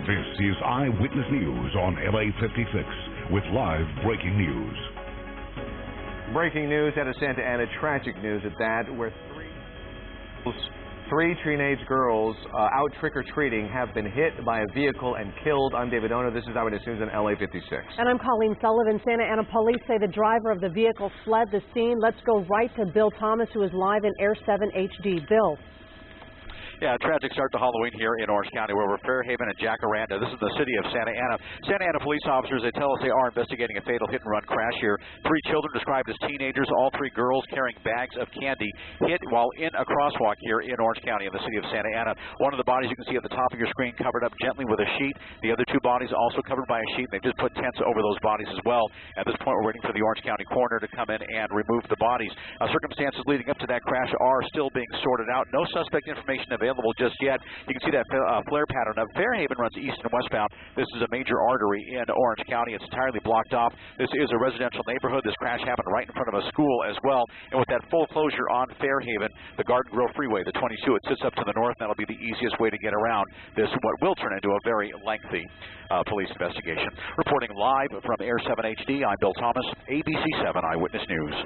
This is Eyewitness News on LA56 with live breaking news. Breaking news out of Santa Ana, tragic news at that, where three teenage girls out trick-or-treating have been hit by a vehicle and killed. I'm David Ono. This is Eyewitness News on LA56. And I'm Colleen Sullivan. Santa Ana police say the driver of the vehicle fled the scene. Let's go right to Bill Thomas, who is live in Air 7 HD. Bill. Yeah, a tragic start to Halloween here in Orange County. We're over Fairhaven and Jacaranda. This is the city of Santa Ana. Santa Ana police officers, they tell us they are investigating a fatal hit-and-run crash here. Three children described as teenagers, all three girls carrying bags of candy, hit while in a crosswalk here in Orange County in the city of Santa Ana. One of the bodies you can see at the top of your screen covered up gently with a sheet. The other two bodies also covered by a sheet. They've just put tents over those bodies as well. At this point, we're waiting for the Orange County coroner to come in and remove the bodies. Circumstances leading up to that crash are still being sorted out. No suspect information available just yet. You can see that flare pattern of Fairhaven runs east and westbound. This is a major artery in Orange County. It's entirely blocked off. This is a residential neighborhood. This crash happened right in front of a school as well. And with that full closure on Fairhaven, the Garden Grove Freeway, the 22, it sits up to the north. That'll be the easiest way to get around this, what will turn into a very lengthy police investigation. Reporting live from Air 7 HD, I'm Bill Thomas, ABC7 Eyewitness News.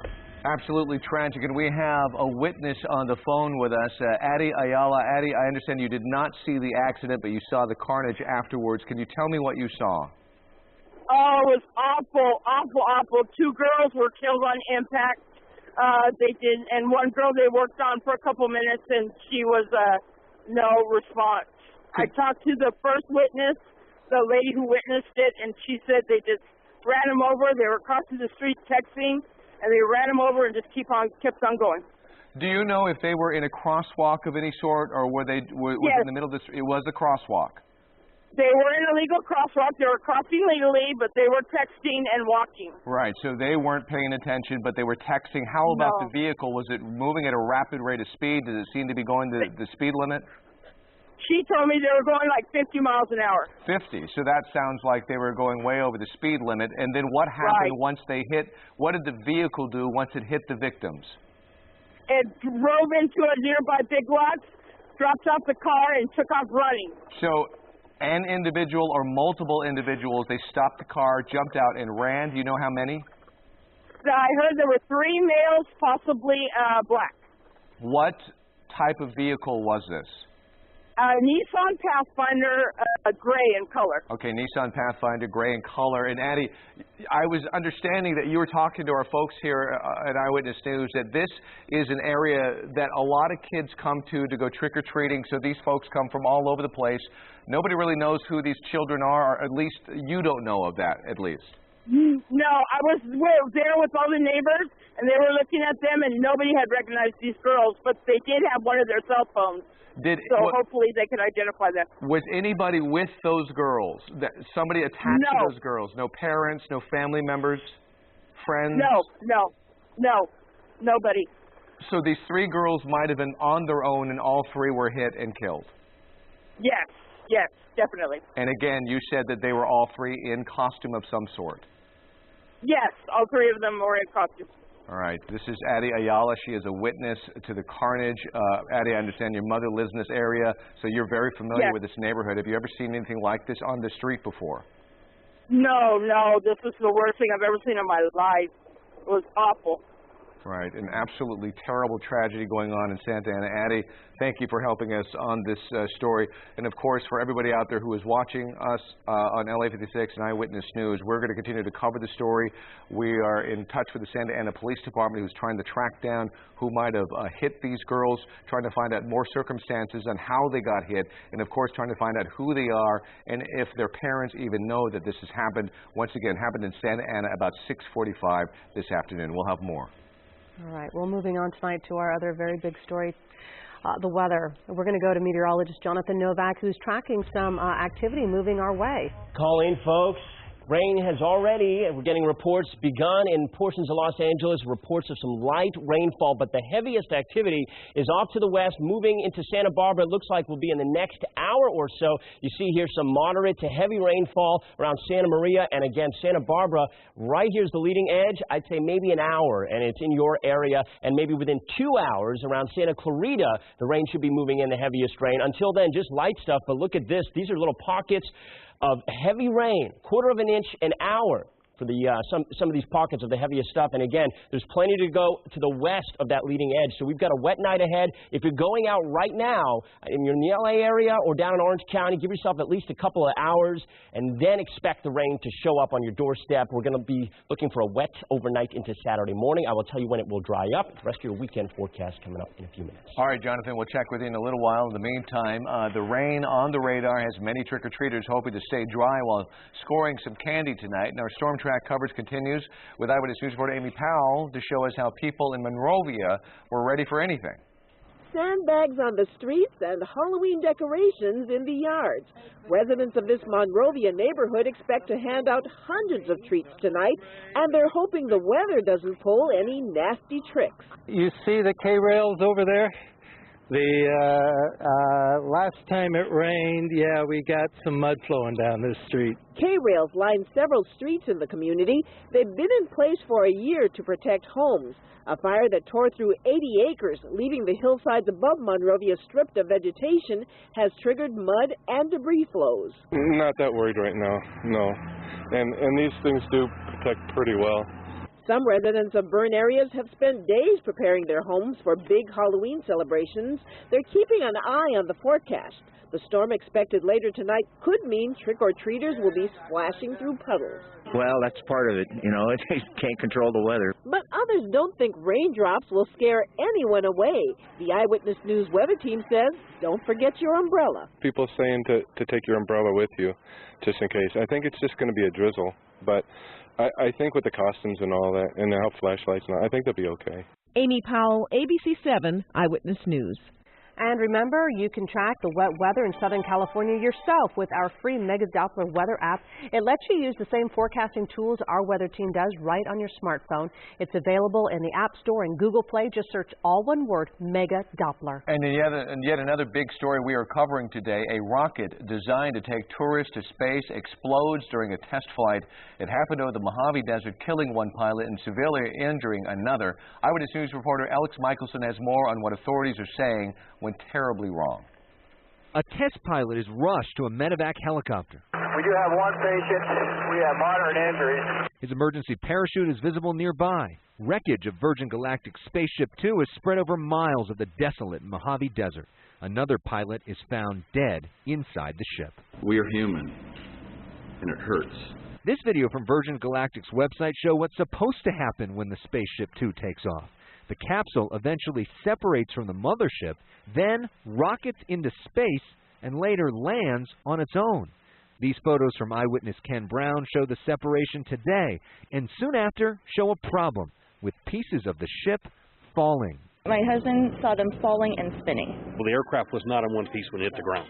Absolutely tragic, and we have a witness on the phone with us, Addie Ayala. Addie, I understand you did not see the accident, but you saw the carnage afterwards. Can you tell me what you saw? Oh, it was awful, awful, awful. Two girls were killed on impact. And one girl they worked on for a couple minutes, and she was no response. I talked to the first witness, the lady who witnessed it, and she said they just ran him over. They were crossing the street texting, and they ran him over and just kept on going. Do you know if they were in a crosswalk of any sort, or were they yes. in the middle of the street? It was a crosswalk. They were in a legal crosswalk. They were crossing legally, but they were texting and walking. Right, so they weren't paying attention, but they were texting. How about the vehicle? Was it moving at a rapid rate of speed? Did it seem to be going the speed limit? She told me they were going like 50 miles an hour. 50. So that sounds like they were going way over the speed limit. And then what happened once they hit? What did the vehicle do once it hit the victims? It drove into a nearby Big Lots, dropped off the car, and took off running. So an individual or multiple individuals, they stopped the car, jumped out, and ran. Do you know how many? I heard there were three males, possibly black. What type of vehicle was this? Nissan Pathfinder, gray in color. Okay, Nissan Pathfinder, gray in color. And Addie, I was understanding that you were talking to our folks here at Eyewitness News that this is an area that a lot of kids come to go trick-or-treating, so these folks come from all over the place. Nobody really knows who these children are, or at least you don't know of that, at least. No, I was there with all the neighbors, and they were looking at them, and nobody had recognized these girls, but they did have one of their cell phones. Hopefully they can identify them. Was anybody with those girls? Somebody attached to those girls? No parents, no family members, friends? No, nobody. So these three girls might have been on their own, and all three were hit and killed? Yes, definitely. And again, you said that they were all three in costume of some sort? Yes, all three of them were in costume. All right. This is Addie Ayala. She is a witness to the carnage. Addie, I understand your mother lives in this area, so you're very familiar with this neighborhood. Have you ever seen anything like this on the street before? No. This is the worst thing I've ever seen in my life. It was awful. Right. An absolutely terrible tragedy going on in Santa Ana. Addie, thank you for helping us on this story. And, of course, for everybody out there who is watching us on LA56 and Eyewitness News, we're going to continue to cover the story. We are in touch with the Santa Ana Police Department, who's trying to track down who might have hit these girls, trying to find out more circumstances on how they got hit, and, of course, trying to find out who they are and if their parents even know that this has happened. Once again, happened in Santa Ana about 6:45 this afternoon. We'll have more. All right, well, moving on tonight to our other very big story, the weather. We're going to go to meteorologist Jonathan Novak, who's tracking some activity moving our way. Colleen, folks, Rain has already, we're getting reports, begun in portions of Los Angeles, reports of some light rainfall, but the heaviest activity is off to the west, moving into Santa Barbara. It looks like will be in the next hour or so. You see here some moderate to heavy rainfall around Santa Maria, and again, Santa Barbara, right here's the leading edge. I'd say maybe an hour, and it's in your area, and maybe within 2 hours around Santa Clarita, the rain should be moving in the heaviest rain. Until then, just light stuff, but look at this. These are little pockets of heavy rain, 1/4 inch an hour for the some of these pockets of the heaviest stuff. And again, there's plenty to go to the west of that leading edge. So we've got a wet night ahead. If you're going out right now, and you're in the LA area or down in Orange County, give yourself at least a couple of hours and then expect the rain to show up on your doorstep. We're going to be looking for a wet overnight into Saturday morning. I will tell you when it will dry up. The rest of your weekend forecast coming up in a few minutes. All right, Jonathan, we'll check with you in a little while. In the meantime, the rain on the radar has many trick-or-treaters hoping to stay dry while scoring some candy tonight. And our storm track coverage continues with Eyewitness News reporter Amy Powell to show us how people in Monrovia were ready for anything. Sandbags on the streets and Halloween decorations in the yards. Residents of this Monrovia neighborhood expect to hand out hundreds of treats tonight, and they're hoping the weather doesn't pull any nasty tricks. You see the K-rails over there? The last time it rained, yeah, we got some mud flowing down this street. K-rails line several streets in the community. They've been in place for a year to protect homes. A fire that tore through 80 acres, leaving the hillsides above Monrovia stripped of vegetation, has triggered mud and debris flows. Not that worried right now, no. And these things do protect pretty well. Some residents of burn areas have spent days preparing their homes for big Halloween celebrations. They're keeping an eye on the forecast. The storm expected later tonight could mean trick-or-treaters will be splashing through puddles. Well, that's part of it. You know, it can't control the weather. But others don't think raindrops will scare anyone away. The Eyewitness News weather team says, don't forget your umbrella. People saying to take your umbrella with you, just in case. I think it's just going to be a drizzle, but I think with the costumes and all that, and the help flashlights, and all, I think they'll be okay. Amy Powell, ABC7 Eyewitness News. And remember, you can track the wet weather in Southern California yourself with our free Mega Doppler weather app. It lets you use the same forecasting tools our weather team does right on your smartphone. It's available in the App Store and Google Play. Just search all one word, Mega Doppler. And yet another big story we are covering today, a rocket designed to take tourists to space explodes during a test flight. It happened over the Mojave Desert, killing one pilot and severely injuring another. Eyewitness News reporter Alex Michelson has more on what authorities are saying went terribly wrong. A test pilot is rushed to a medevac helicopter. We do have one patient. We have moderate injuries. His emergency parachute is visible nearby. Wreckage of Virgin Galactic Spaceship Two is spread over miles of the desolate Mojave Desert. Another pilot is found dead inside the ship. We are human, and it hurts. This video from Virgin Galactic's website shows what's supposed to happen when the Spaceship Two takes off. The capsule eventually separates from the mothership, then rockets into space, and later lands on its own. These photos from Eyewitness Ken Brown show the separation today, and soon after show a problem with pieces of the ship falling. My husband saw them falling and spinning. Well, the aircraft was not in one piece when it hit the ground.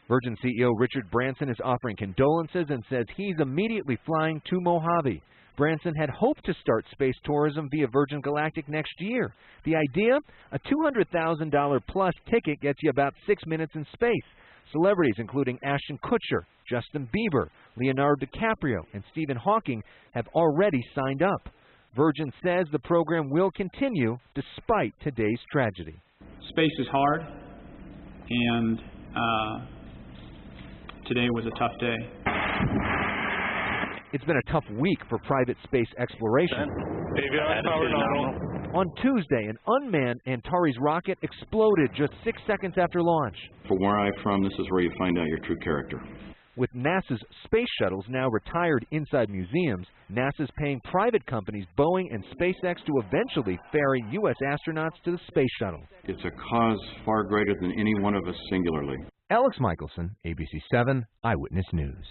Virgin CEO Richard Branson is offering condolences and says he's immediately flying to Mojave. Branson had hoped to start space tourism via Virgin Galactic next year. The idea? A $200,000 plus ticket gets you about 6 minutes in space. Celebrities including Ashton Kutcher, Justin Bieber, Leonardo DiCaprio, and Stephen Hawking have already signed up. Virgin says the program will continue despite today's tragedy. Space is hard, and today was a tough day. It's been a tough week for private space exploration. On Tuesday, an unmanned Antares rocket exploded just 6 seconds after launch. From where I'm from, this is where you find out your true character. With NASA's space shuttles now retired inside museums, NASA's paying private companies Boeing and SpaceX to eventually ferry U.S. astronauts to the space shuttle. It's a cause far greater than any one of us singularly. Alex Michelson, ABC7 Eyewitness News.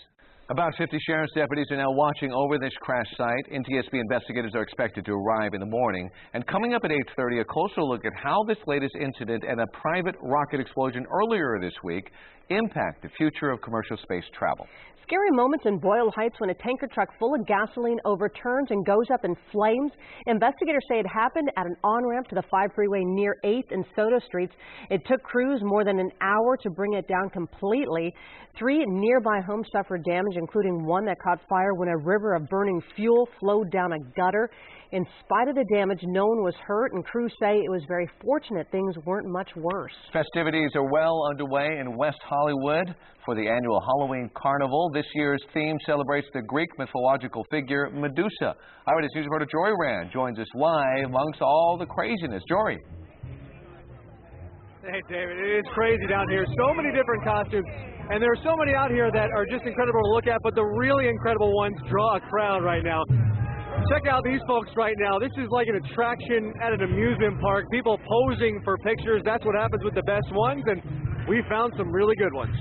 About 50 sheriff's deputies are now watching over this crash site. NTSB investigators are expected to arrive in the morning. And coming up at 8:30, a closer look at how this latest incident and a private rocket explosion earlier this week impact the future of commercial space travel. Scary moments in Boyle Heights when a tanker truck full of gasoline overturns and goes up in flames. Investigators say it happened at an on-ramp to the 5 freeway near 8th and Soto Streets. It took crews more than an hour to bring it down completely. 3 nearby homes suffered damage, including one that caught fire when a river of burning fuel flowed down a gutter. In spite of the damage, no one was hurt, and crews say it was very fortunate things weren't much worse. Festivities are well underway in West Hollywood for the annual Halloween Carnival. This year's theme celebrates the Greek mythological figure Medusa. Eyewitness News reporter Jory Rand joins us live amongst all the craziness. Jory. Hey, David, it is crazy down here. So many different costumes, and there are so many out here that are just incredible to look at, but the really incredible ones draw a crowd right now. Check out these folks right now. This is like an attraction at an amusement park. People posing for pictures. That's what happens with the best ones, and we found some really good ones.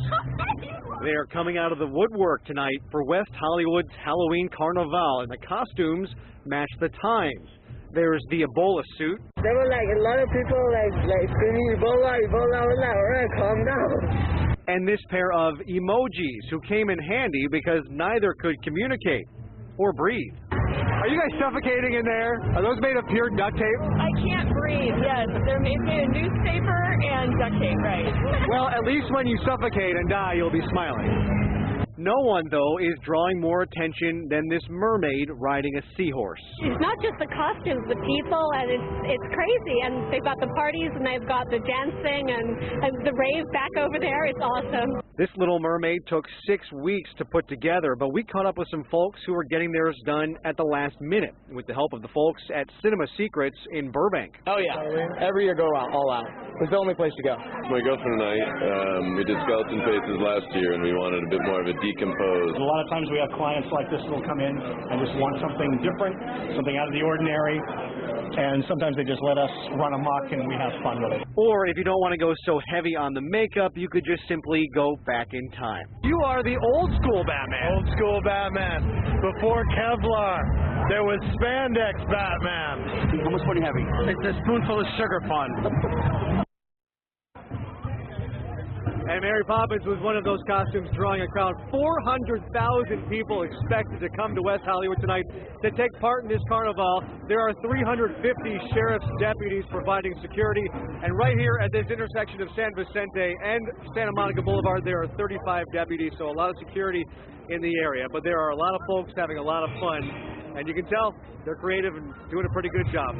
They are coming out of the woodwork tonight for West Hollywood's Halloween Carnival, and the costumes match the times. There's the Ebola suit. There were like a lot of people like screaming Ebola, Ebola. I was like, all right, calm down. And this pair of emojis who came in handy because neither could communicate or breathe. Are you guys suffocating in there? Are those made of pure duct tape? I can't breathe, yes. They're made of newspaper and duct tape, right? Well, at least when you suffocate and die, you'll be smiling. No one, though, is drawing more attention than this mermaid riding a seahorse. It's not just the costumes, the people, and it's crazy. And they've got the parties, and they've got the dancing, and the rave back over there. It's awesome. This Little Mermaid took 6 weeks to put together, but we caught up with some folks who were getting theirs done at the last minute with the help of the folks at Cinema Secrets in Burbank. Oh, yeah. Every year go all out. It's the only place to go. My girlfriend and I, we did skeleton faces last year, and we wanted a bit more of a decomposed. A lot of times we have clients like this who will come in and just want something different, something out of the ordinary, and sometimes they just let us run amok and we have fun with it. Or if you don't want to go so heavy on the makeup, you could just simply go back in time. You are the old school Batman. Old school Batman. Before Kevlar, there was spandex Batman. How much fun are you having? It's a spoonful of sugar fun. And Mary Poppins was one of those costumes drawing a crowd. 400,000 people expected to come to West Hollywood tonight to take part in this carnival. There are 350 sheriff's deputies providing security. And right here at this intersection of San Vicente and Santa Monica Boulevard, there are 35 deputies, so a lot of security in the area. But there are a lot of folks having a lot of fun. And you can tell they're creative and doing a pretty good job.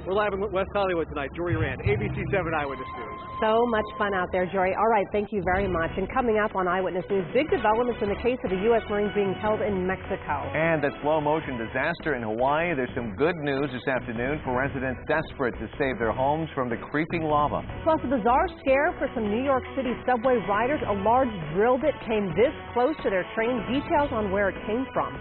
We're live in West Hollywood tonight. Jory Rand, ABC7 Eyewitness News. So much fun out there, Jory. All right, thank you very much. And coming up on Eyewitness News, big developments in the case of the U.S. Marines being held in Mexico. And that slow-motion disaster in Hawaii. There's some good news this afternoon for residents desperate to save their homes from the creeping lava. Plus, a bizarre scare for some New York City subway riders. A large drill bit came this close to their train. Details on where it came from.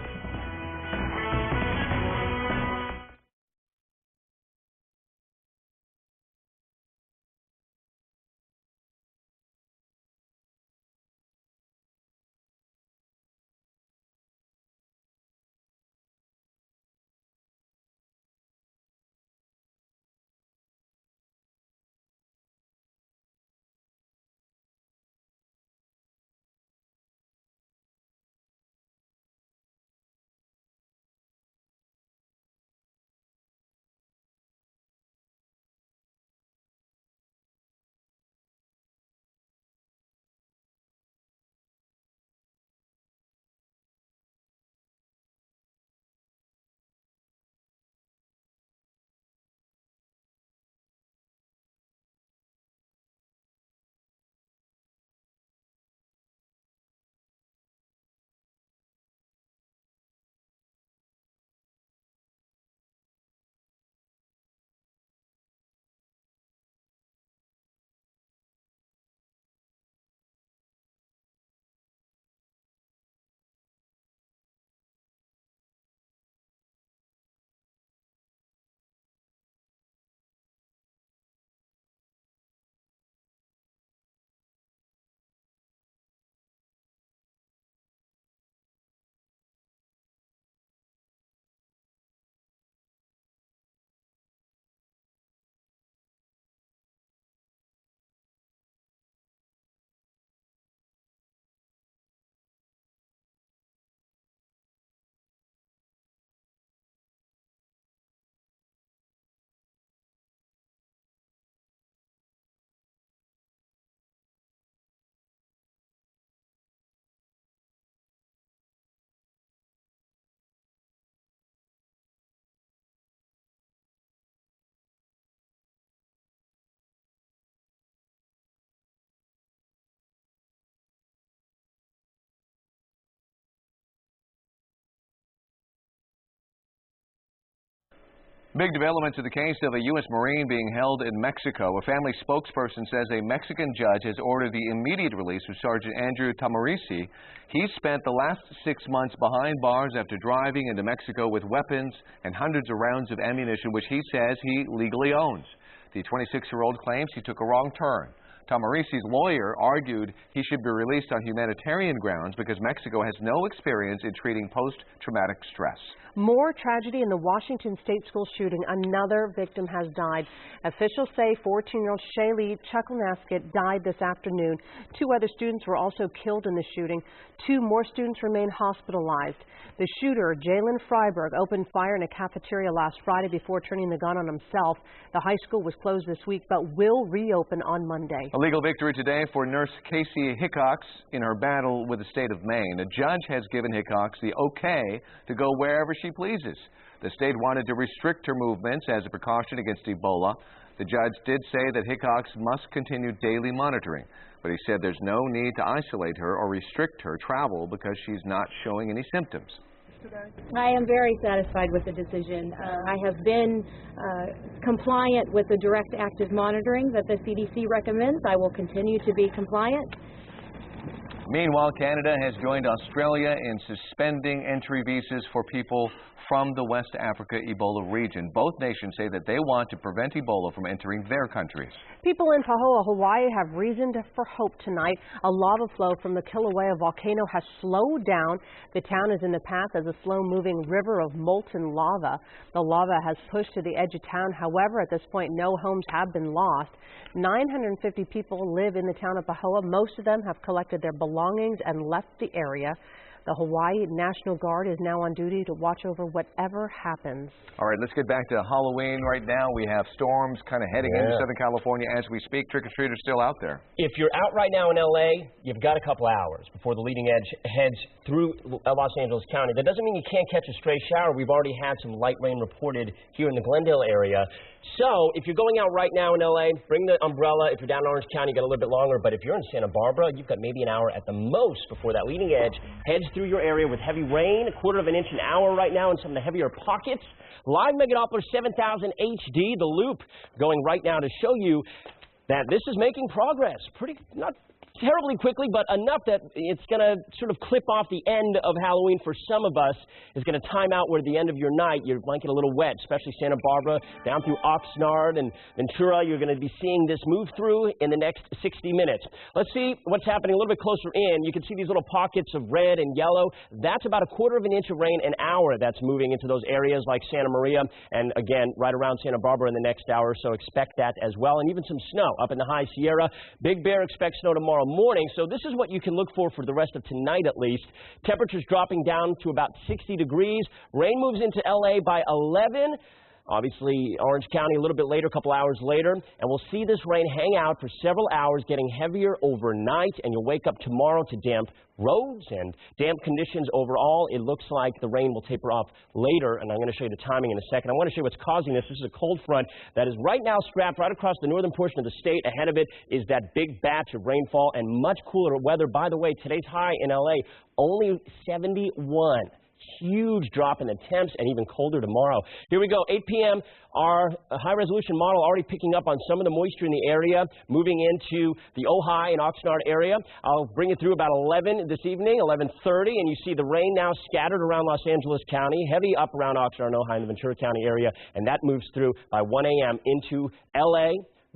Big developments in the case of a U.S. Marine being held in Mexico. A family spokesperson says a Mexican judge has ordered the immediate release of Sergeant Andrew Tamarisi. He spent the last 6 months behind bars after driving into Mexico with weapons and hundreds of rounds of ammunition, which he says he legally owns. The 26-year-old claims he took a wrong turn. Tamarisi's lawyer argued he should be released on humanitarian grounds because Mexico has no experience in treating post-traumatic stress. More tragedy in the Washington State school shooting. Another victim has died. Officials say 14-year-old Shaylee Chucklenaskett died this afternoon. 2 other students were also killed in the shooting. 2 more students remain hospitalized. The shooter, Jalen Freiberg, opened fire in a cafeteria last Friday before turning the gun on himself. The high school was closed this week but will reopen on Monday. A legal victory today for nurse Casey Hickox in her battle with the state of Maine. A judge has given Hickox the okay to go wherever she pleases. The state wanted to restrict her movements as a precaution against Ebola. The judge did say that Hickox must continue daily monitoring, but he said there's no need to isolate her or restrict her travel because she's not showing any symptoms. I am very satisfied with the decision. I have been compliant with the direct active monitoring that the CDC recommends. I will continue to be compliant. Meanwhile, Canada has joined Australia in suspending entry visas for people from the West Africa Ebola region. Both nations say that they want to prevent Ebola from entering their countries. People in Pahoa, Hawaii have reason for hope tonight. A lava flow from the Kilauea volcano has slowed down. The town is in the path of a slow-moving river of molten lava. The lava has pushed to the edge of town. However, at this point, no homes have been lost. 950 people live in the town of Pahoa. Most of them have collected their belongings and left the area. The Hawaii National Guard is now on duty to watch over whatever happens. All right, let's get back to Halloween. Right now we have storms kind of heading into Southern California as we speak. Trick-or-treaters still out there. If you're out right now in LA, you've got a couple hours before the leading edge heads through Los Angeles County. That doesn't mean you can't catch a stray shower. We've already had some light rain reported here in the Glendale area. So if you're going out right now in LA, bring the umbrella. If you're down in Orange County, you got a little bit longer. But if you're in Santa Barbara, you've got maybe an hour at the most before that leading edge heads through your area with heavy rain, 1/4 inch an hour right now in some of the heavier pockets. Live Mega Doppler 7000 HD, the loop, going right now to show you that this is making progress. Not terribly quickly, but enough that it's going to sort of clip off the end of Halloween for some of us. It's going to time out where the end of your night, you might get a little wet, especially Santa Barbara, down through Oxnard and Ventura. You're going to be seeing this move through in the next 60 minutes. Let's see what's happening a little bit closer in. You can see these little pockets of red and yellow. That's about 1/4 inch of rain an hour that's moving into those areas like Santa Maria and, again, right around Santa Barbara in the next hour. So expect that as well. And even some snow up in the High Sierra. Big Bear expects snow tomorrow morning, so this is what you can look for the rest of tonight at least. Temperatures dropping down to about 60 degrees. Rain moves into LA by 11. Obviously, Orange County a little bit later, a couple hours later, and we'll see this rain hang out for several hours, getting heavier overnight, and you'll wake up tomorrow to damp roads and damp conditions overall. It looks like the rain will taper off later, and I'm going to show you the timing in a second. I want to show you what's causing this. This is a cold front that is right now strapped right across the northern portion of the state. Ahead of it is that big batch of rainfall and much cooler weather. By the way, today's high in LA, only 71. Huge drop in the temps and even colder tomorrow. Here we go, 8 p.m. Our high-resolution model already picking up on some of the moisture in the area, moving into the Ojai and Oxnard area. I'll bring it through about 11 this evening, 11:30, and you see the rain now scattered around Los Angeles County, heavy up around Oxnard and Ojai and the Ventura County area, and that moves through by 1 a.m. into L.A.,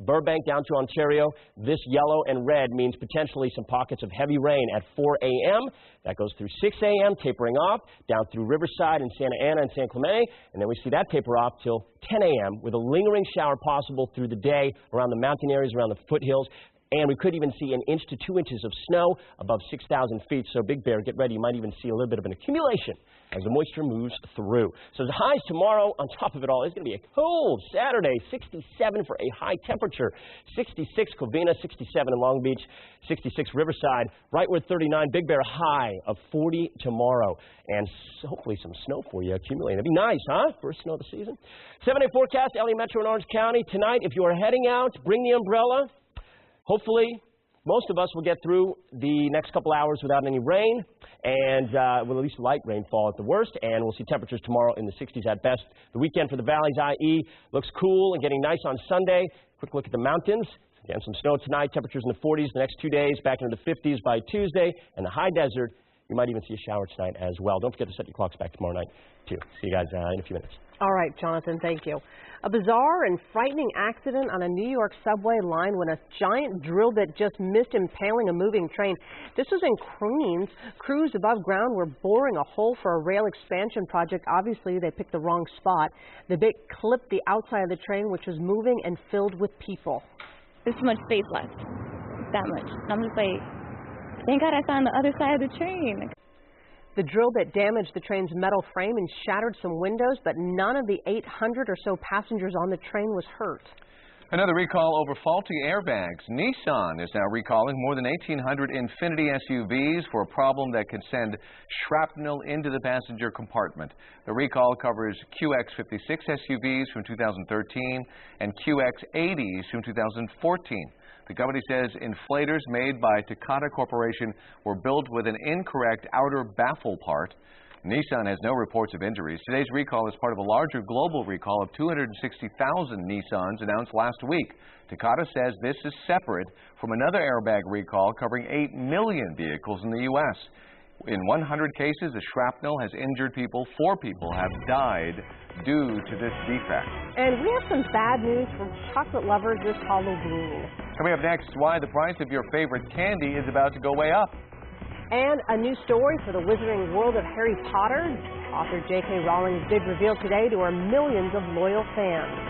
Burbank down to Ontario. This yellow and red means potentially some pockets of heavy rain at 4 a.m. That goes through 6 a.m., tapering off, down through Riverside and Santa Ana and San Clemente, and then we see that taper off till 10 a.m. with a lingering shower possible through the day around the mountain areas, around the foothills. And we could even see 1 inch to 2 inches of snow above 6,000 feet. So Big Bear, get ready. You might even see a little bit of an accumulation as the moisture moves through. So the highs tomorrow, on top of it all, it's going to be a cold Saturday. 67 for a high temperature. 66 Covina, 67 in Long Beach, 66 Riverside. Right with 39. Big Bear high of 40 tomorrow. And hopefully some snow for you accumulating. That'd be nice, huh? First snow of the season. 7-day forecast, LA Metro and Orange County. Tonight, if you are heading out, bring the umbrella. Hopefully, Most of us will get through the next couple hours without any rain, and well, at least light rainfall at the worst, and we'll see temperatures tomorrow in the 60s at best. The weekend for the valleys, IE, looks cool and getting nice on Sunday. Quick look at the mountains. Again, some snow tonight, temperatures in the 40s the next 2 days, back into the 50s by Tuesday, and the high desert, you might even see a shower tonight as well. Don't forget to set your clocks back tomorrow night, too. See you guys in a few minutes. All right, Jonathan, thank you. A bizarre and frightening accident on a New York subway line when a giant drill bit just missed impaling a moving train. This was in Queens. Crews above ground were boring a hole for a rail expansion project. Obviously, they picked the wrong spot. The bit clipped the outside of the train, which was moving and filled with people. There's so much space left. That much. And I'm just like, thank God I found the other side of the train. The drill bit damaged the train's metal frame and shattered some windows, but none of the 800 or so passengers on the train was hurt. Another recall over faulty airbags. Nissan is now recalling more than 1,800 Infiniti SUVs for a problem that can send shrapnel into the passenger compartment. The recall covers QX56 SUVs from 2013 and QX80s from 2014. The company says inflators made by Takata Corporation were built with an incorrect outer baffle part. Nissan has no reports of injuries. Today's recall is part of a larger global recall of 260,000 Nissans announced last week. Takata says this is separate from another airbag recall covering 8 million vehicles in the U.S. In 100 cases, the shrapnel has injured people. 4 people have died due to this defect. And we have some bad news for chocolate lovers this Halloween. Coming up next, why the price of your favorite candy is about to go way up. And a new story for the wizarding world of Harry Potter. Author J.K. Rowling's big reveal today to her millions of loyal fans.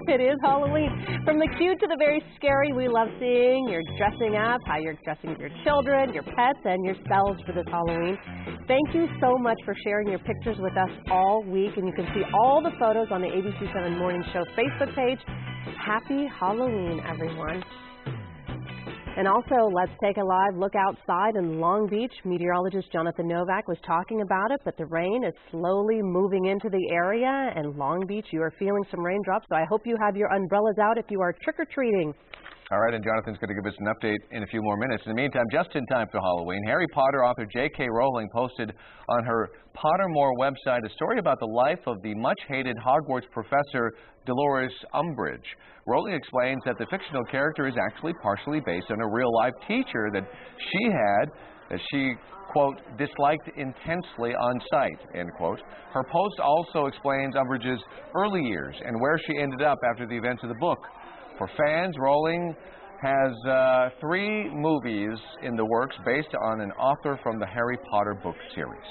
It is Halloween. From the cute to the very scary, we love seeing your dressing up, how you're dressing your children, your pets, and yourselves for this Halloween. Thank you so much for sharing your pictures with us all week, and you can see all the photos on the ABC7 Morning Show Facebook page. Happy Halloween, everyone. And also, let's take a live look outside in Long Beach. Meteorologist Jonathan Novak was talking about it, but the rain is slowly moving into the area. And Long Beach, you are feeling some raindrops, so I hope you have your umbrellas out if you are trick-or-treating. All right, and Jonathan's going to give us an update in a few more minutes. In the meantime, just in time for Halloween, Harry Potter author J.K. Rowling posted on her Pottermore website a story about the life of the much-hated Hogwarts professor Dolores Umbridge. Rowling explains that the fictional character is actually partially based on a real-life teacher that she, quote, disliked intensely on sight, end quote. Her post also explains Umbridge's early years and where she ended up after the events of the book. For fans, Rowling has 3 movies in the works based on an author from the Harry Potter book series.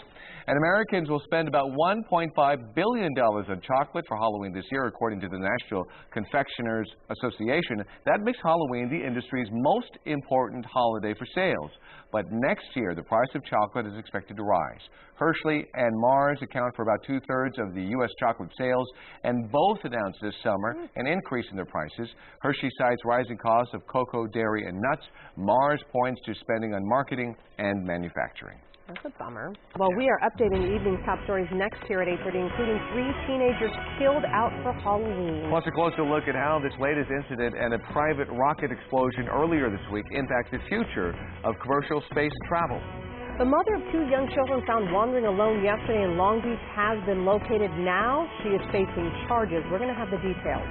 And Americans will spend about $1.5 billion on chocolate for Halloween this year, according to the National Confectioners Association. That makes Halloween the industry's most important holiday for sales. But next year, the price of chocolate is expected to rise. Hershey and Mars account for about 2/3 of the U.S. chocolate sales, and both announced this summer an increase in their prices. Hershey cites rising costs of cocoa, dairy, and nuts. Mars points to spending on marketing and manufacturing. That's a bummer. Well, we are updating the evening's top stories next here at 8:30, including 3 teenagers killed out for Halloween. Plus, a closer look at how this latest incident and a private rocket explosion earlier this week impact the future of commercial space travel. The mother of 2 young children found wandering alone yesterday in Long Beach has been located now. She is facing charges. We're going to have the details.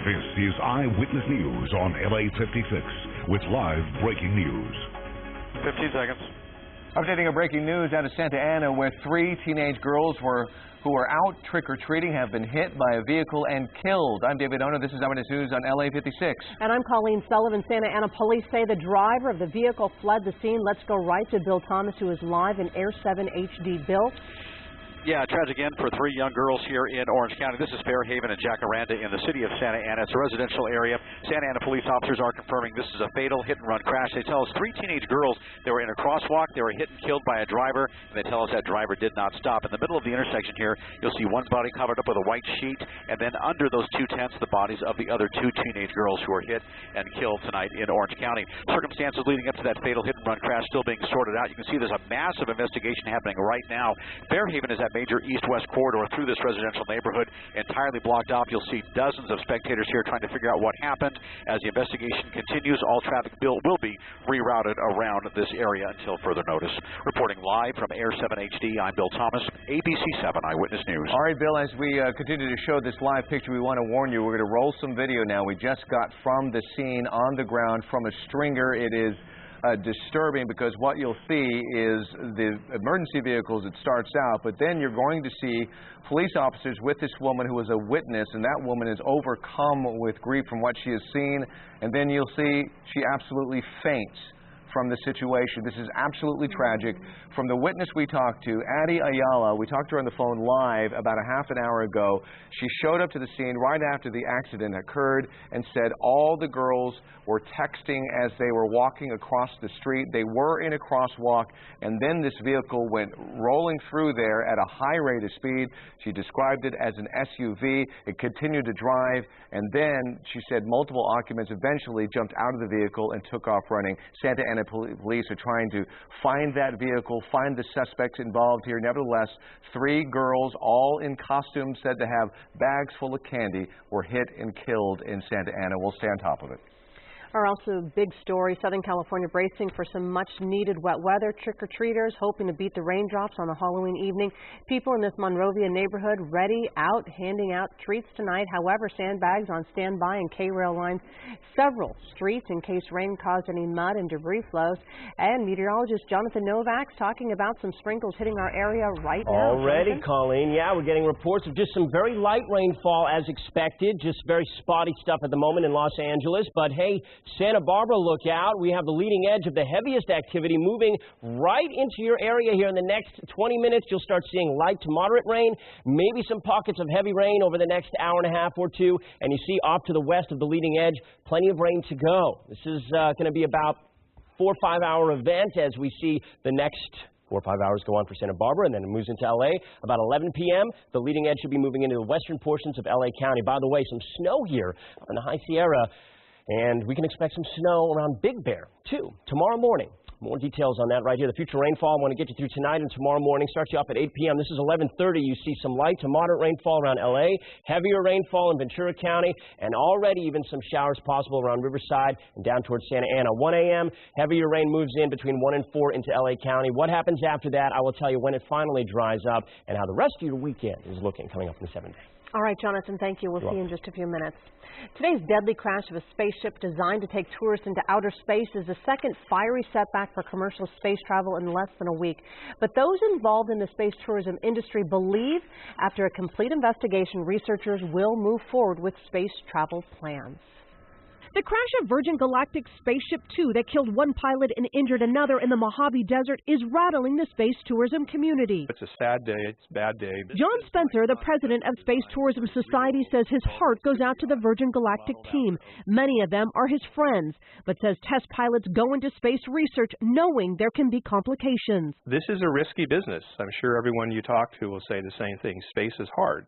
This is Eyewitness News on LA56 with live breaking news. 15 seconds. Updating our breaking news out of Santa Ana, where 3 teenage girls who were out trick-or-treating have been hit by a vehicle and killed. I'm David Ona. This is Eyewitness News on LA56. And I'm Colleen Sullivan. Santa Ana police say the driver of the vehicle fled the scene. Let's go right to Bill Thomas, who is live in Air 7 HD. Bill? Yeah, tragic end for 3 young girls here in Orange County. This is Fairhaven and Jacaranda in the city of Santa Ana. It's a residential area. Santa Ana police officers are confirming this is a fatal hit-and-run crash. They tell us 3 teenage girls, they were in a crosswalk, they were hit and killed by a driver, and they tell us that driver did not stop. In the middle of the intersection here, you'll see one body covered up with a white sheet, and then under those 2 tents, the bodies of the other 2 teenage girls who were hit and killed tonight in Orange County. Circumstances leading up to that fatal hit-and-run crash still being sorted out. You can see there's a massive investigation happening right now. Fairhaven is that major east-west corridor through this residential neighborhood, entirely blocked off. You'll see dozens of spectators here trying to figure out what happened. As the investigation continues, all traffic will be rerouted around this area until further notice. Reporting live from Air 7 HD, I'm Bill Thomas, ABC7 Eyewitness News. All right, Bill, as we continue to show this live picture, we want to warn you, we're going to roll some video now. We just got from the scene on the ground from a stringer. It is disturbing because what you'll see is the emergency vehicles, it starts out, but then you're going to see police officers with this woman who is a witness, and that woman is overcome with grief from what she has seen, and then you'll see she absolutely faints from the situation. This is absolutely tragic. From the witness we talked to, Addie Ayala, we talked to her on the phone live about a half an hour ago. She showed up to the scene right after the accident occurred and said all the girls were texting as they were walking across the street. They were in a crosswalk, and then this vehicle went rolling through there at a high rate of speed. She described it as an SUV. It continued to drive, and then she said multiple occupants eventually jumped out of the vehicle and took off running. Santa Ana police are trying to find that vehicle, find the suspects involved here. Nevertheless, 3 girls, all in costumes said to have bags full of candy, were hit and killed in Santa Ana. We'll stay on top of it. Are also big story. Southern California bracing for some much-needed wet weather. Trick-or-treaters hoping to beat the raindrops on a Halloween evening. People in this Monrovia neighborhood ready out, handing out treats tonight. However, sandbags on standby and K-rail lines several streets in case rain caused any mud and debris flows. And meteorologist Jonathan Novak's talking about some sprinkles hitting our area right now. Already, Jonathan? Colleen. Yeah, we're getting reports of just some very light rainfall as expected. Just very spotty stuff at the moment in Los Angeles. But hey, Santa Barbara, look out. We have the leading edge of the heaviest activity moving right into your area here in the next 20 minutes. You'll start seeing light to moderate rain, maybe some pockets of heavy rain over the next hour and a half or 2. And you see off to the west of the leading edge, plenty of rain to go. This is going to be about 4 or 5 hour event as we see the next 4 or 5 hours go on for Santa Barbara, and then it moves into L.A. About 11 p.m., the leading edge should be moving into the western portions of L.A. County. By the way, some snow here in the High Sierra. And we can expect some snow around Big Bear, too, tomorrow morning. More details on that right here. The future rainfall I want to get you through tonight and tomorrow morning. Starts you off at 8 p.m. This is 11:30. You see some light to moderate rainfall around L.A., heavier rainfall in Ventura County, and already even some showers possible around Riverside and down towards Santa Ana. 1 a.m., heavier rain moves in between 1 and 4 into L.A. County. What happens after that, I will tell you when it finally dries up and how the rest of your weekend is looking coming up in the 7 days. All right, Jonathan, thank you. We'll see you in just a few minutes. Today's deadly crash of a spaceship designed to take tourists into outer space is the second fiery setback for commercial space travel in less than a week. But those involved in the space tourism industry believe after a complete investigation, researchers will move forward with space travel plans. The crash of Virgin Galactic's Spaceship Two that killed one pilot and injured another in the Mojave Desert is rattling the space tourism community. It's a sad day. It's a bad day. John Spencer, the president of Space Tourism Society, says his heart goes out to the Virgin Galactic team. Many of them are his friends, but says test pilots go into space research knowing there can be complications. This is a risky business. I'm sure everyone you talk to will say the same thing. Space is hard.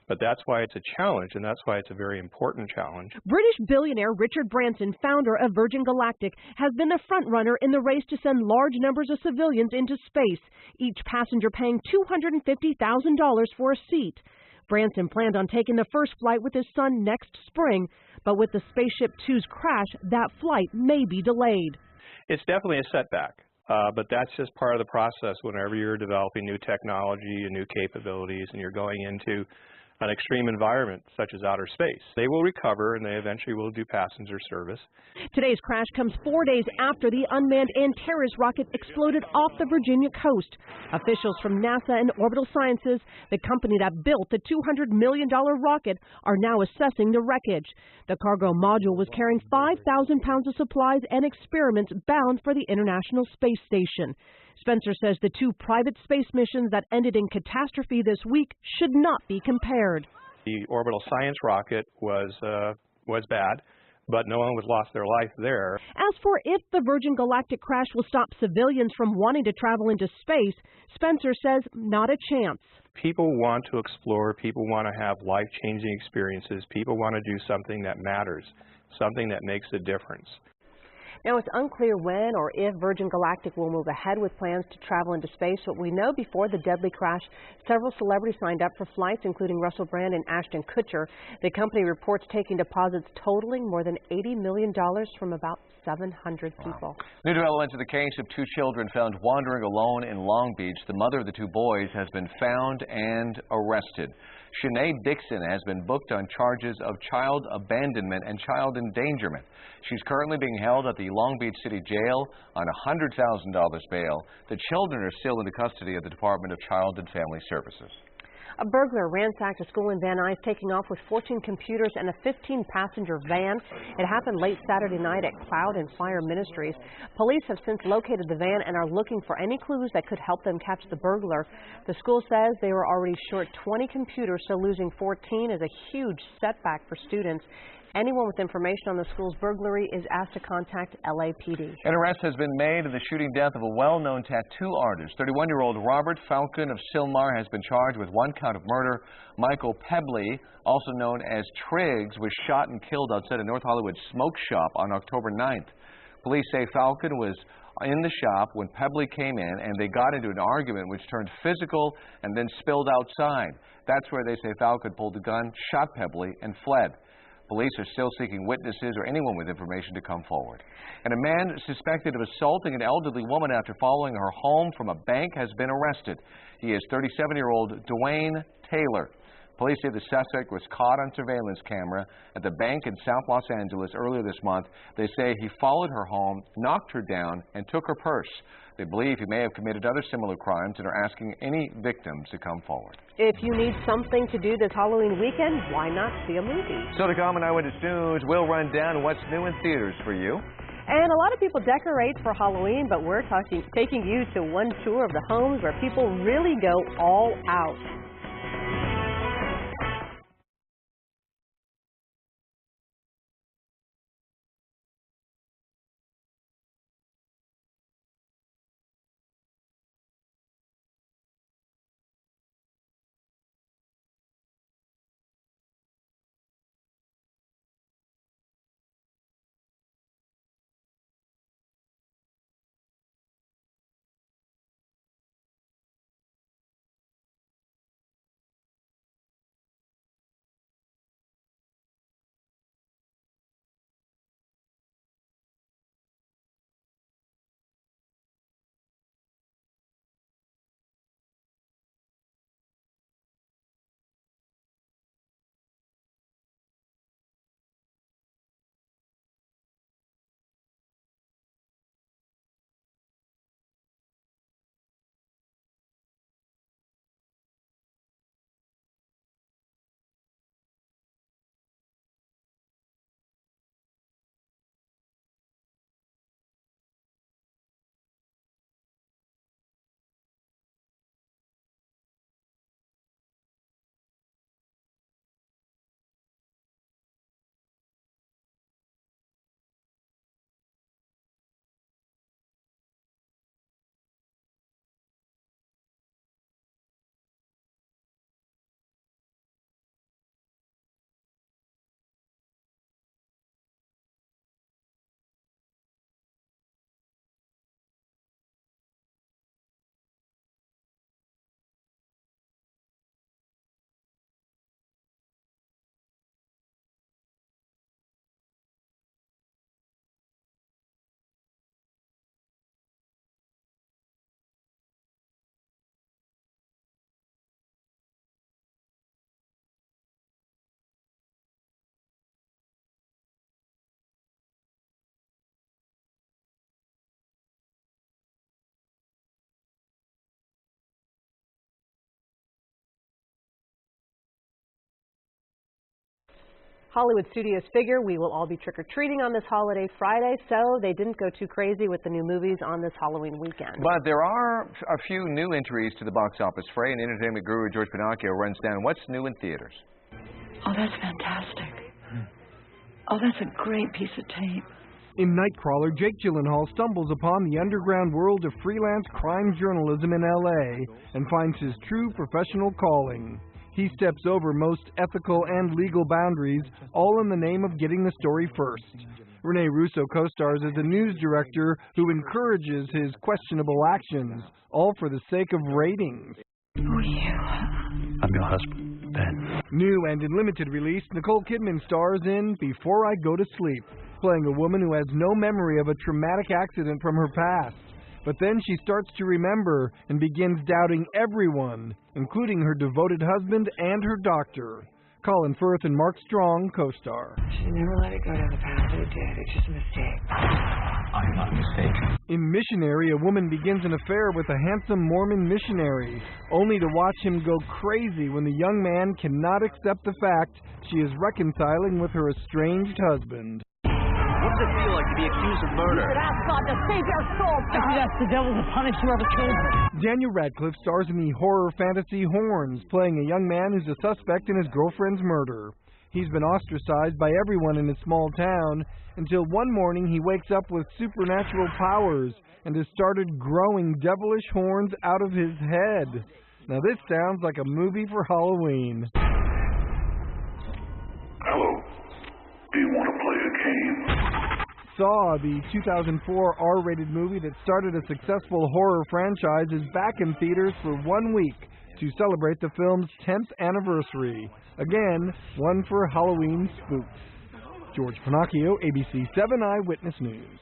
But that's why it's a challenge, and that's why it's a very important challenge. British billionaire Richard Branson, founder of Virgin Galactic, has been the front runner in the race to send large numbers of civilians into space, each passenger paying $250,000 for a seat. Branson planned on taking the first flight with his son next spring, but with the Spaceship Two's crash, that flight may be delayed. It's definitely a setback. But that's just part of the process whenever you're developing new technology and new capabilities and you're going into an extreme environment such as outer space. They will recover and they eventually will do passenger service. Today's crash comes 4 days after the unmanned Antares rocket exploded off the Virginia coast. Officials from NASA and Orbital Sciences, the company that built the $200 million rocket, are now assessing the wreckage. The cargo module was carrying 5,000 pounds of supplies and experiments bound for the International Space Station. Spencer says the two private space missions that ended in catastrophe this week should not be compared. The orbital science rocket was bad, but no one was lost their life there. As for if the Virgin Galactic crash will stop civilians from wanting to travel into space, Spencer says not a chance. People want to explore, people want to have life-changing experiences, people want to do something that matters, something that makes a difference. Now, it's unclear when or if Virgin Galactic will move ahead with plans to travel into space, but we know before the deadly crash, several celebrities signed up for flights, including Russell Brand and Ashton Kutcher. The company reports taking deposits totaling more than $80 million from about 700 people. Wow. New developments in the case of two children found wandering alone in Long Beach. The mother of the two boys has been found and arrested. Sinead Dixon has been booked on charges of child abandonment and child endangerment. She's currently being held at the Long Beach City Jail on $100,000 bail. The children are still in the custody of the Department of Child and Family Services. A burglar ransacked a school in Van Nuys, taking off with 14 computers and a 15-passenger van. It happened late Saturday night at Cloud and Fire Ministries. Police have since located the van and are looking for any clues that could help them catch the burglar. The school says they were already short 20 computers, so losing 14 is a huge setback for students. Anyone with information on the school's burglary is asked to contact LAPD. An arrest has been made in the shooting death of a well-known tattoo artist. 31-year-old Robert Falcon of Sylmar has been charged with one count of murder. Michael Pebley, also known as Triggs, was shot and killed outside a North Hollywood smoke shop on October 9th. Police say Falcon was in the shop when Pebley came in and they got into an argument which turned physical and then spilled outside. That's where they say Falcon pulled the gun, shot Pebley, and fled. Police are still seeking witnesses or anyone with information to come forward. And a man suspected of assaulting an elderly woman after following her home from a bank has been arrested. He is 37-year-old Dwayne Taylor. Police say the suspect was caught on surveillance camera at the bank in South Los Angeles earlier this month. They say he followed her home, knocked her down, and took her purse. They believe he may have committed other similar crimes and are asking any victims to come forward. If you need something to do this Halloween weekend, why not see a movie? So to come on Eyewitness News, we'll run down what's new in theaters for you. And a lot of people decorate for Halloween, but we're taking you to one tour of the homes where people really go all out. Hollywood studios figure we will all be trick-or-treating on this holiday Friday, so they didn't go too crazy with the new movies on this Halloween weekend. But there are a few new entries to the box office fray, and entertainment guru George Pinocchio runs down what's new in theaters. Oh, that's fantastic. Oh, that's a great piece of tape. In Nightcrawler, Jake Gyllenhaal stumbles upon the underground world of freelance crime journalism in LA and finds his true professional calling. He steps over most ethical and legal boundaries, all in the name of getting the story first. Rene Russo co-stars as a news director who encourages his questionable actions, all for the sake of ratings. Who are you? I'm your husband, Ben. New and in limited release, Nicole Kidman stars in Before I Go to Sleep, playing a woman who has no memory of a traumatic accident from her past. But then she starts to remember and begins doubting everyone, including her devoted husband and her doctor. Colin Firth and Mark Strong co-star. Should never let it go down the path it did. It's just a mistake. I'm not mistaken. In Missionary, a woman begins an affair with a handsome Mormon missionary, only to watch him go crazy when the young man cannot accept the fact she is reconciling with her estranged husband. What does it feel like to be accused of murder? You should ask God to save your soul, God. I should ask the devil to punish whoever kills her. Daniel Radcliffe stars in the horror fantasy Horns, playing a young man who's a suspect in his girlfriend's murder. He's been ostracized by everyone in his small town until one morning he wakes up with supernatural powers and has started growing devilish horns out of his head. Now this sounds like a movie for Halloween. Hello. Do you want to play a game? Saw, the 2004 R-rated movie that started a successful horror franchise, is back in theaters for 1 week to celebrate the film's 10th anniversary. Again, one for Halloween spooks. George Pinocchio, ABC7 Eyewitness News.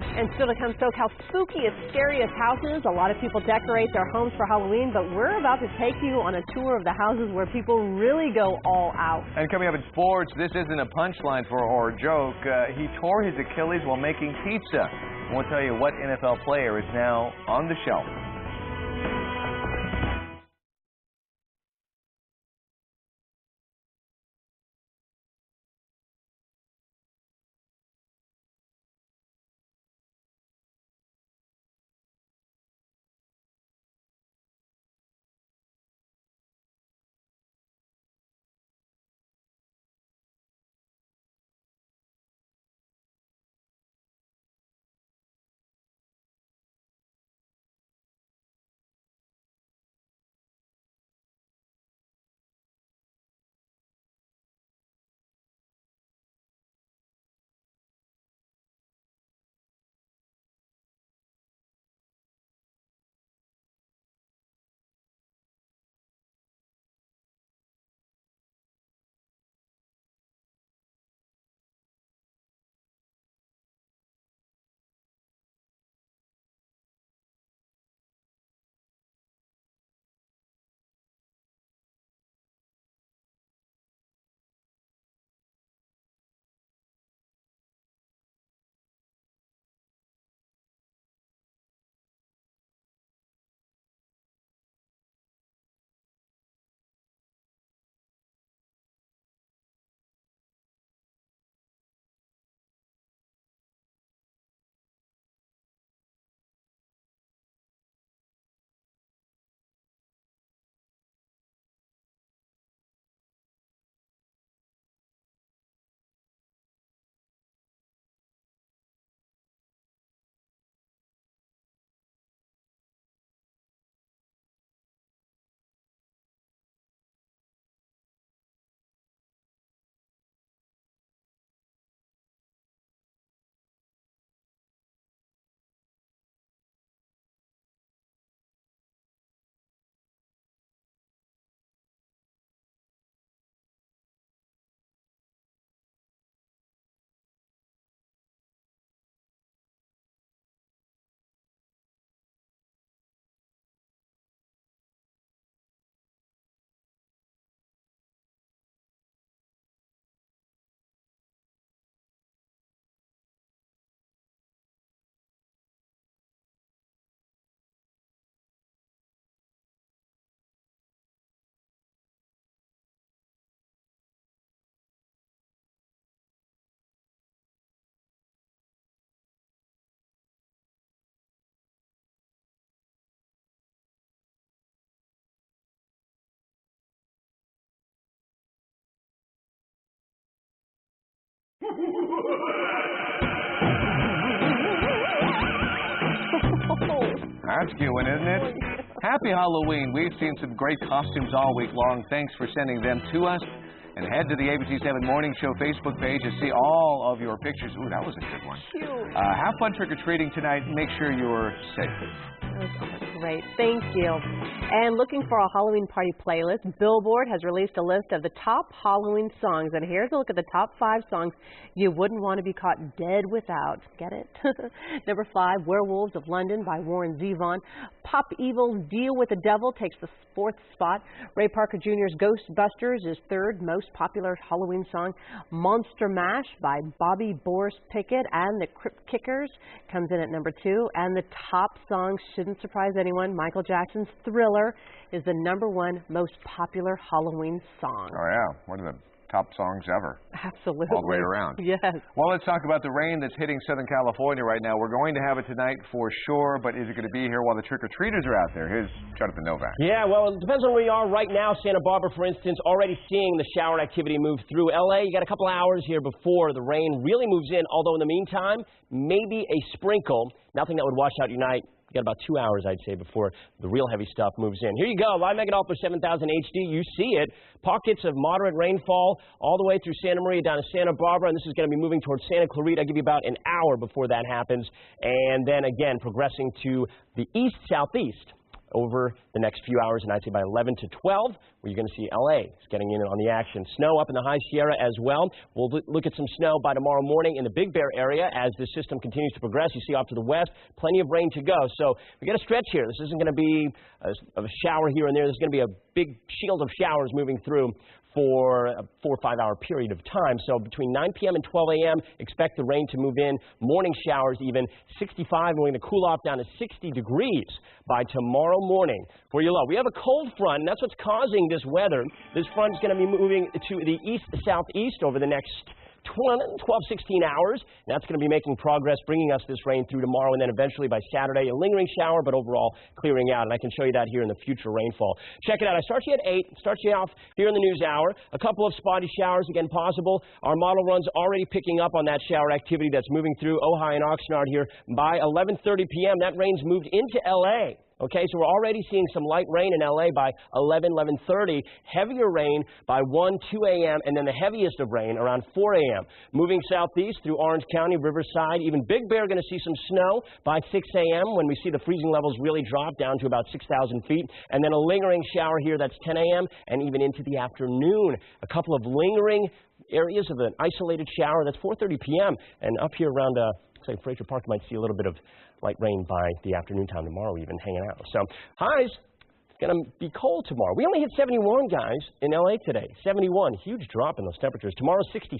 And still to come, SoCal's spookiest, scariest houses. A lot of people decorate their homes for Halloween, but we're about to take you on a tour of the houses where people really go all out. And coming up in sports, this isn't a punchline for a horror joke. He tore his Achilles while making pizza. We'll tell you what NFL player is now on the shelf. That's cute, isn't it? Happy Halloween. We've seen some great costumes all week long. Thanks for sending them to us. And head to the ABC7 Morning Show Facebook page to see all of your pictures. Ooh, that was a good one. Cute. Have fun trick-or-treating tonight. Make sure you're safe. Great, thank you. And looking for a Halloween party playlist, Billboard has released a list of the top Halloween songs. And here's a look at the top 5 songs you wouldn't want to be caught dead without. Get it? Number 5, Werewolves of London by Warren Zevon. Pop Evil's Deal with the Devil takes the 4th spot. Ray Parker Jr.'s Ghostbusters is 3rd most popular Halloween song. Monster Mash by Bobby Boris Pickett and the Crypt Kickers comes in at number 2. And the top song shouldn't surprise anyone. Michael Jackson's Thriller is the number 1 most popular Halloween song. Oh, yeah. One of the top songs ever. Absolutely. All the way around. Yes. Well, let's talk about the rain that's hitting Southern California right now. We're going to have it tonight for sure, but is it going to be here while the trick-or-treaters are out there? Here's Jonathan Novak. Yeah, well, it depends on where you are right now. Santa Barbara, for instance, already seeing the shower activity move through. LA, you got a couple hours here before the rain really moves in, although in the meantime, maybe a sprinkle. Nothing that would wash out your night. You got about 2 hours, I'd say, before the real heavy stuff moves in. Here you go. Live Mega Doppler 7000 HD. You see it. Pockets of moderate rainfall all the way through Santa Maria down to Santa Barbara, and this is going to be moving towards Santa Clarita. I'll give you about an hour before that happens. And then, again, progressing to the east-southeast over the next few hours, and I'd say by 11 to 12, where you're going to see LA is getting in on the action. Snow up in the High Sierra as well. We'll look at some snow by tomorrow morning in the Big Bear area as the system continues to progress. You see off to the west, plenty of rain to go. So we got a stretch here. This isn't going to be a shower here and there. There's going to be a big shield of showers moving through for a 4 or 5 hour period of time. So between 9 p.m. and 12 a.m., expect the rain to move in. Morning showers even 65, and we're going to cool off down to 60 degrees by tomorrow morning for your low. We have a cold front, and that's what's causing this weather. This front is going to be moving to the east-southeast over the next 12, 16 hours. And that's going to be making progress, bringing us this rain through tomorrow, and then eventually by Saturday, a lingering shower, but overall clearing out. And I can show you that here in the future rainfall. Check it out. I start you at 8, start you off here in the news hour. A couple of spotty showers, again, possible. Our model run's already picking up on that shower activity that's moving through Ojai and Oxnard here. By 11:30 p.m., that rain's moved into L.A., okay, so we're already seeing some light rain in L.A. by 11:30, heavier rain by 1, 2 a.m., and then the heaviest of rain around 4 a.m. Moving southeast through Orange County, Riverside, even Big Bear going to see some snow by 6 a.m. when we see the freezing levels really drop down to about 6,000 feet, and then a lingering shower here that's 10 a.m. and even into the afternoon. A couple of lingering areas of an isolated shower, that's 4:30 p.m., and up here around say Fraser Park, you might see a little bit of light rain by the afternoon time tomorrow, even hanging out. So highs, it's going to be cold tomorrow. We only hit 71, guys, in LA today. 71, huge drop in those temperatures. Tomorrow, 67,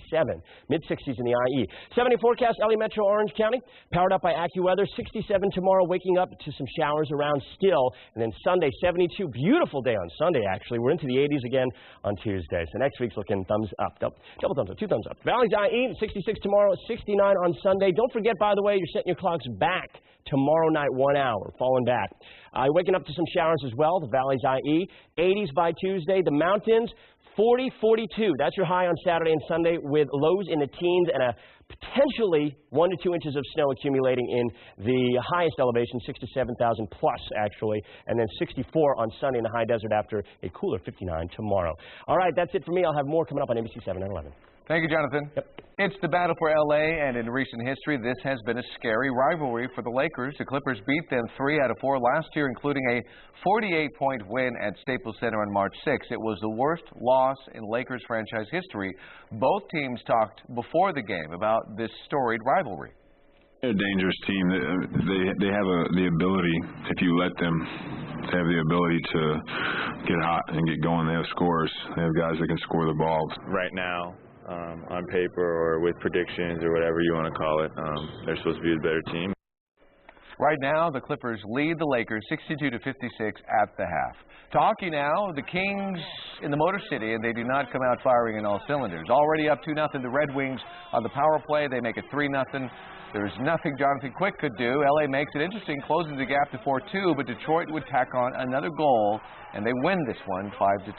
mid-60s in the IE. 70 forecast, LA Metro, Orange County, powered up by AccuWeather. 67 tomorrow, waking up to some showers around still. And then Sunday, 72, beautiful day on Sunday, actually. We're into the 80s again on Tuesday. So next week's looking thumbs up. Double thumbs up, 2 thumbs up. Valley's IE, 66 tomorrow, 69 on Sunday. Don't forget, by the way, you're setting your clocks back tomorrow night, 1 hour, falling back. Waking up to some showers as well, the Valley's IE. 80s by Tuesday, the mountains, 40, 42. That's your high on Saturday and Sunday with lows in the teens and a potentially 1 to 2 inches of snow accumulating in the highest elevation, 6 to 7,000 plus, actually, and then 64 on Sunday in the high desert after a cooler 59 tomorrow. All right, that's it for me. I'll have more coming up on ABC7 at 11. Thank you, Jonathan. Yep. It's the battle for L.A., and in recent history, this has been a scary rivalry for the Lakers. The Clippers beat them 3 out of 4 last year, including a 48-point win at Staples Center on March 6th. It was the worst loss in Lakers franchise history. Both teams talked before the game about this storied rivalry. They're a dangerous team. They have the ability, if you let them, they have the ability to get hot and get going. They have scorers. They have guys that can score the ball. Right now, on paper or with predictions or whatever you want to call it, they're supposed to be the better team. Right now, the Clippers lead the Lakers 62-56 at the half. To hockey now, the Kings in the Motor City, and they do not come out firing in all cylinders. Already up 2-0, the Red Wings on the power play. They make it 3-0. There's nothing Jonathan Quick could do. LA makes it interesting, closing the gap to 4-2, but Detroit would tack on another goal, and they win this one 5-2.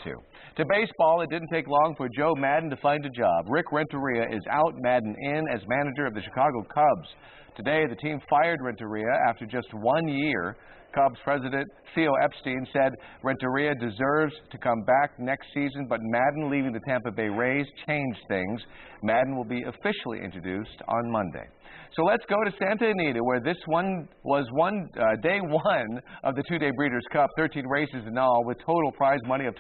To baseball, it didn't take long for Joe Madden to find a job. Rick Renteria is out, Madden in as manager of the Chicago Cubs. Today, the team fired Renteria after just 1 year. Cubs president Theo Epstein said Renteria deserves to come back next season, but Madden leaving the Tampa Bay Rays changed things. Madden will be officially introduced on Monday. So let's go to Santa Anita, where this one was day one of the two-day Breeders' Cup, 13 races in all, with total prize money of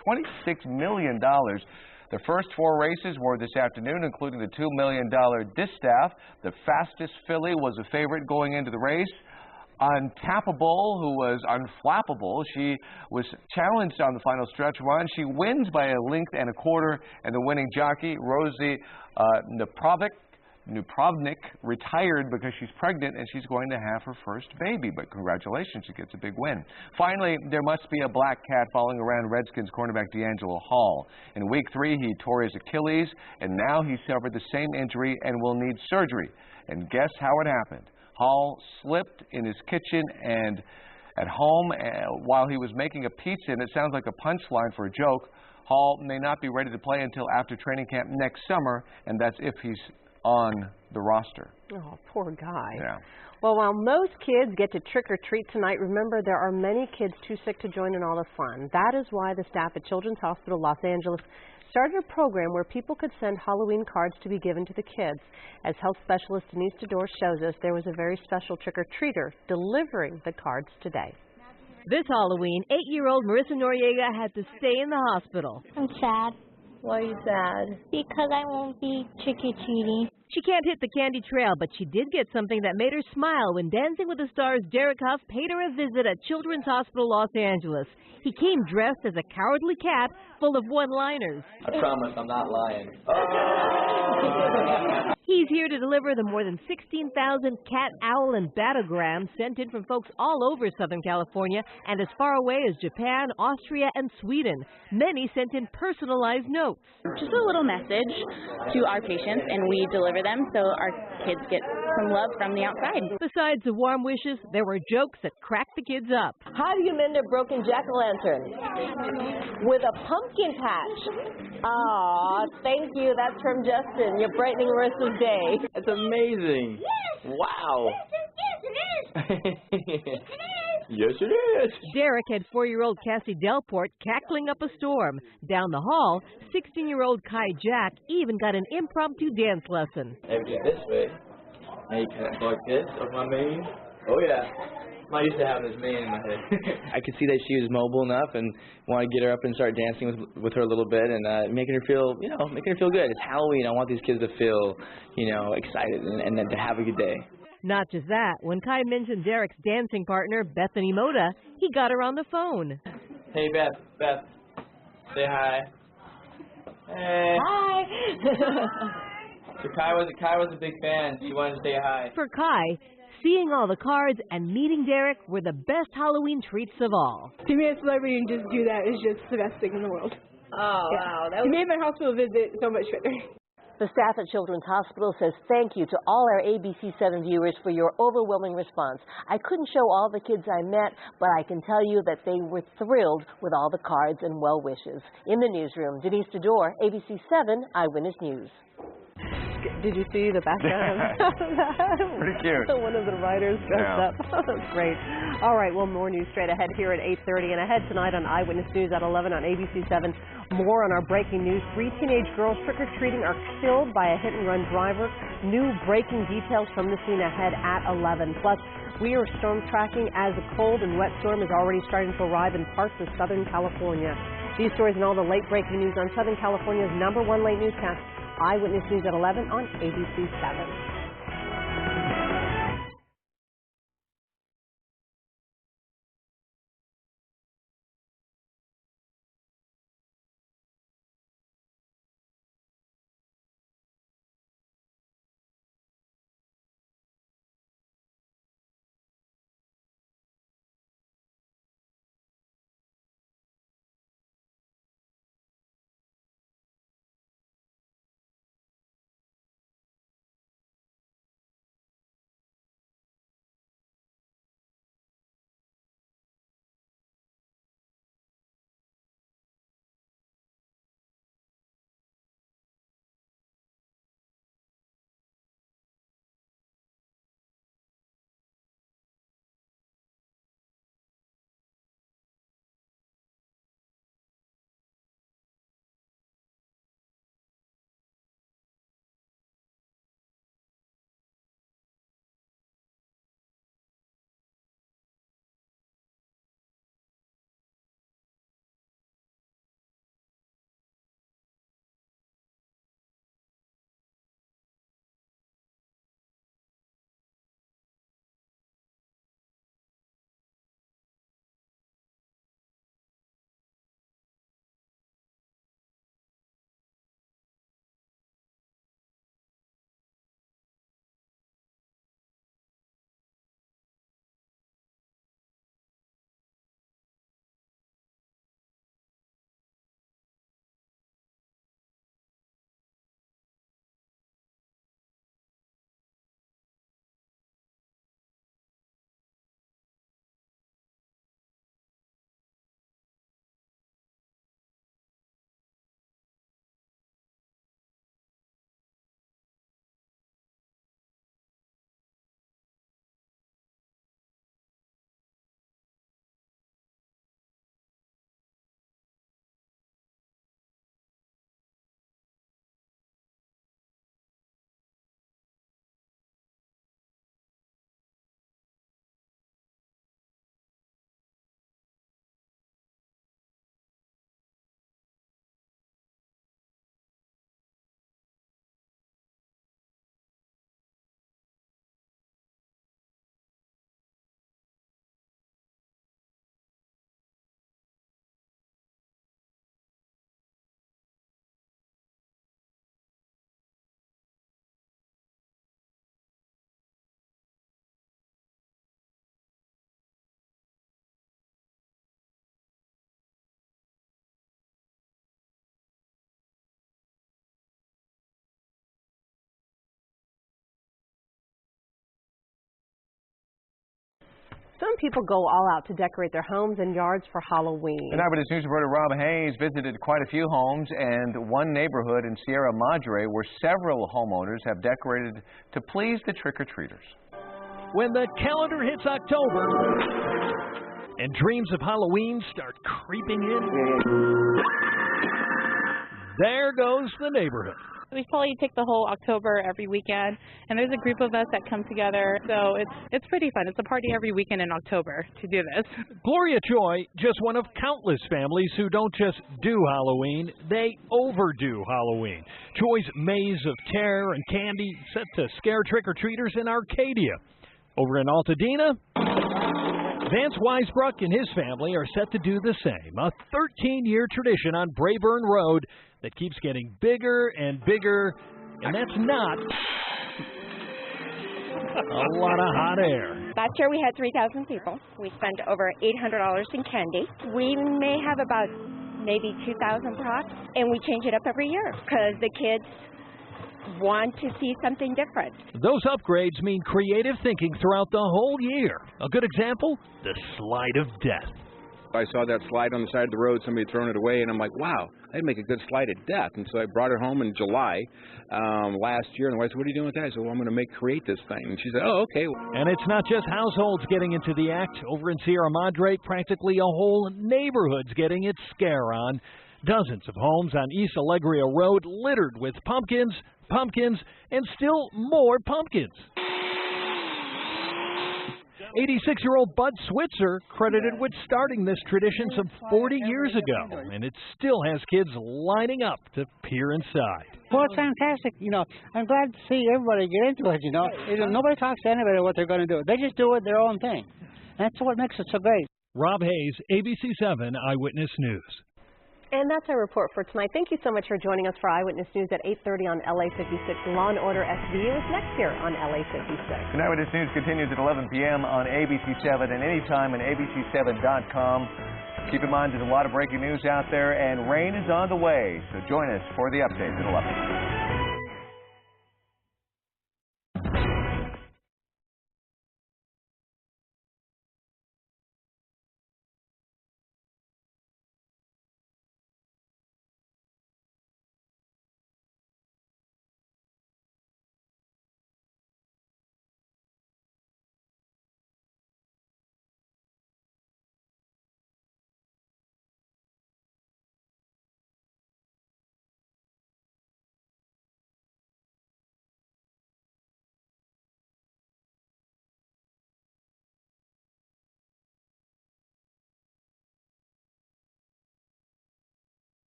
$26 million. The first 4 races were this afternoon, including the $2 million distaff. The fastest filly was a favorite going into the race. Untappable, who was unflappable. She was challenged on the final stretch run. She wins by a length and a quarter, and the winning jockey, Rosie Nuprovnik, retired because she's pregnant and she's going to have her first baby. But congratulations, she gets a big win. Finally, there must be a black cat following around Redskins cornerback D'Angelo Hall. In Week 3, he tore his Achilles, and now he suffered the same injury and will need surgery. And guess how it happened? Hall slipped in his kitchen and at home while he was making a pizza, and it sounds like a punchline for a joke. Hall may not be ready to play until after training camp next summer, and that's if he's on the roster. Oh, poor guy. Yeah. Well, while most kids get to trick or treat tonight, remember there are many kids too sick to join in all the fun. That is why the staff at Children's Hospital Los Angeles started a program where people could send Halloween cards to be given to the kids. As health specialist Denise DeDore shows us, there was a very special trick-or-treater delivering the cards today. This Halloween, 8-year-old Marissa Noriega had to stay in the hospital. I'm sad. Why are you sad? Because I won't be trick-or-treating. She can't hit the candy trail, but she did get something that made her smile when Dancing with the Stars' Derek Huff paid her a visit at Children's Hospital Los Angeles. He came dressed as a cowardly cat full of one-liners. I promise I'm not lying. He's here to deliver the more than 16,000 cat, owl, and batograms sent in from folks all over Southern California and as far away as Japan, Austria, and Sweden. Many sent in personalized notes. Just a little message to our patients, and we deliver them so our kids get some love from the outside. Besides the warm wishes, there were jokes that cracked the kids up. How do you mend a broken jack-o'-lantern? With a pumpkin patch. Aw, thank you. That's from Justin. You're brightening Marissa's day. It's amazing. Yes. Wow. Yes, it is. Yes, it is. Derek had 4-year-old Cassie Delport cackling up a storm. Down the hall, 16-year-old Kai Jack even got an impromptu dance lesson. Maybe this way. Maybe like this of my mane. Oh yeah. I used to have this mane in my head. I could see that she was mobile enough and want to get her up and start dancing with her a little bit and making her feel, making her feel good. It's Halloween. I want these kids to feel, excited and then to have a good day. Not just that, when Kai mentioned Derek's dancing partner, Bethany Moda, he got her on the phone. Hey, Beth, say hi. Hey. Hi. So Kai was a big fan. She wanted to say hi. For Kai, seeing all the cards and meeting Derek were the best Halloween treats of all. To meet a celebrity and just do that is just the best thing in the world. Oh, wow. That made my hospital visit so much better. The staff at Children's Hospital says thank you to all our ABC7 viewers for your overwhelming response. I couldn't show all the kids I met, but I can tell you that they were thrilled with all the cards and well wishes. In the newsroom, Denise DeDore, ABC7 Eyewitness News. Did you see the background? Pretty cute. One of the writers dressed up. That's great. All right, well, more news straight ahead here at 8:30 and ahead tonight on Eyewitness News at 11 on ABC7. More on our breaking news. 3 teenage girls trick-or-treating are killed by a hit-and-run driver. New breaking details from the scene ahead at 11. Plus, we are storm tracking as a cold and wet storm is already starting to arrive in parts of Southern California. These stories and all the late breaking news on Southern California's #1 late newscast, Eyewitness News at 11 on ABC7. some people go all out to decorate their homes and yards for Halloween. And Eyewitness News reporter Rob Hayes visited quite a few homes and one neighborhood in Sierra Madre where several homeowners have decorated to please the trick-or-treaters. When the calendar hits October and dreams of Halloween start creeping in, there goes the neighborhood. We probably take the whole October every weekend, and there's a group of us that come together, so it's pretty fun. It's a party every weekend in October to do this. Gloria Choi, just one of countless families who don't just do Halloween, they overdo Halloween. Choi's maze of terror and candy set to scare trick-or-treaters in Arcadia. Over in Altadena, Vance Weisbruck and his family are set to do the same. A 13-year tradition on Brayburn Road that keeps getting bigger and bigger, and that's not a lot of hot air. Last year we had 3,000 people. We spent over $800 in candy. We may have about maybe 2,000 props, and we change it up every year because the kids want to see something different. Those upgrades mean creative thinking throughout the whole year. A good example, the slide of death. I saw that slide on the side of the road, somebody throwing it away, and I'm like, wow, that'd make a good slide of death. And so I brought it home in July last year, and the wife said, what are you doing with that? I said, well, I'm going to create this thing. And she said, oh, okay. And it's not just households getting into the act. Over in Sierra Madre, practically a whole neighborhood's getting its scare on. Dozens of homes on East Alegria Road littered with pumpkins, and still more pumpkins. 86-year-old Bud Switzer credited with starting this tradition some 40 years ago, and it still has kids lining up to peer inside. Well, it's fantastic. I'm glad to see everybody get into it, Nobody talks to anybody what they're going to do. They just do it their own thing. That's what makes it so great. Rob Hayes, ABC7 Eyewitness News. And that's our report for tonight. Thank you so much for joining us for Eyewitness News at 8:30 on LA56. Law & Order SVU is next here on LA56. And Eyewitness News continues at 11 p.m. on ABC7 and anytime on ABC7.com. Keep in mind there's a lot of breaking news out there, and rain is on the way. So join us for the update at 11.